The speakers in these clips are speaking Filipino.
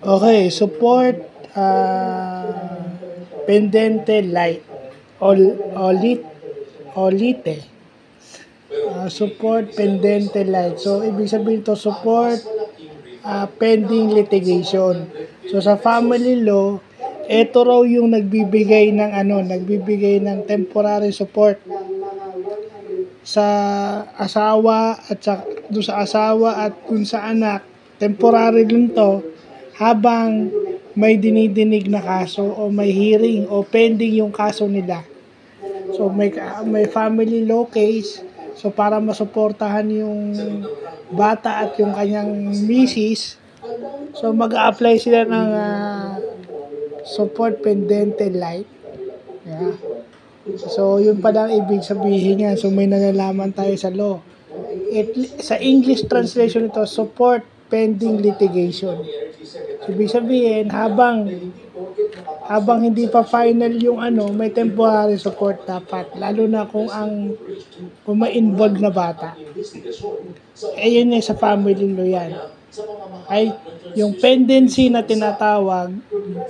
Okay, support pendente light olit olite. Support pendente light. So, ibig sabihin to support pending litigation. So, sa family law, ito raw yung nagbibigay ng temporary support sa asawa at dun sa anak. Temporary din to habang may dinidinig na kaso o may hearing o pending yung kaso nila. So may family law case, so para masuportahan yung bata at yung kanyang misis, so mag-a-apply sila ng support pendente light. Yeah. So yun pala ang ibig sabihin yan. So may nalalaman tayo sa law. Sa English translation ito, support pending litigation. So, ibig sabihin, habang hindi pa final yung may temporary support dapat, lalo na kung may involved na bata. Yun sa family law yan. Ay, yung pendency na tinatawag,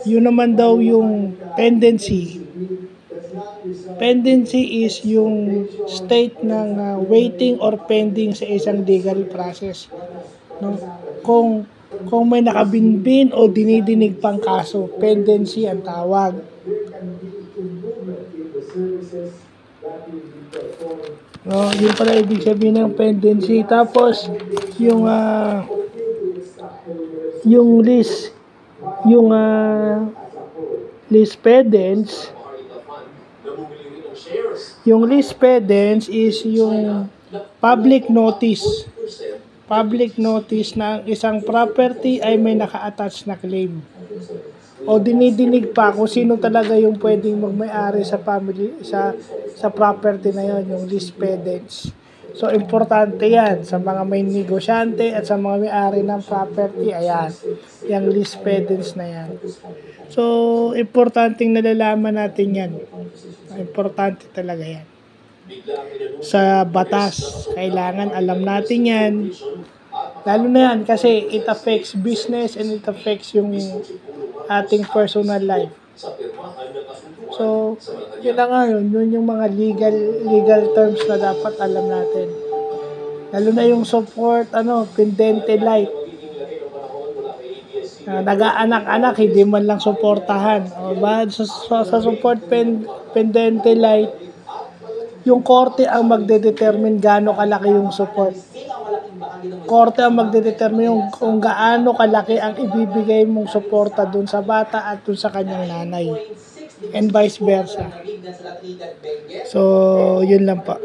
yun naman daw yung pendency. Pendency is yung state ng waiting or pending sa isang legal process. No? Kung may nakabinbin o dinidinig pang kaso, pendency ang tawag. No, yun pala ibig sabihin ng pendency. Tapos yung lease pendens. Yung lease pendens is yung public notice na ang isang property ay may naka-attach na claim. O dinidinig pa kung sino talaga yung pwedeng magmay-ari sa property na yon, yung lease pendens. So importante yan sa mga may negosyante at sa mga may-ari ng property, ayan, yung lease pendens na yan. So importanteng nalalaman natin yan. Importante talaga yan. Sa batas, kailangan alam natin yan. Lalo na yan kasi it affects business and it affects yung ating personal life. So, yun na nga yun yung mga legal terms na dapat alam natin. Lalo na yung support, pendente light. Nag-aanak-anak, hindi man lang suportahan. Sa support pendente light, yung korte ang magdedetermine gaano kalaki yung support. Korte ang magdedetermine kung gaano kalaki ang ibibigay mong suporta dun sa bata at dun sa kanyang nanay. And vice versa. So, yun lang pa.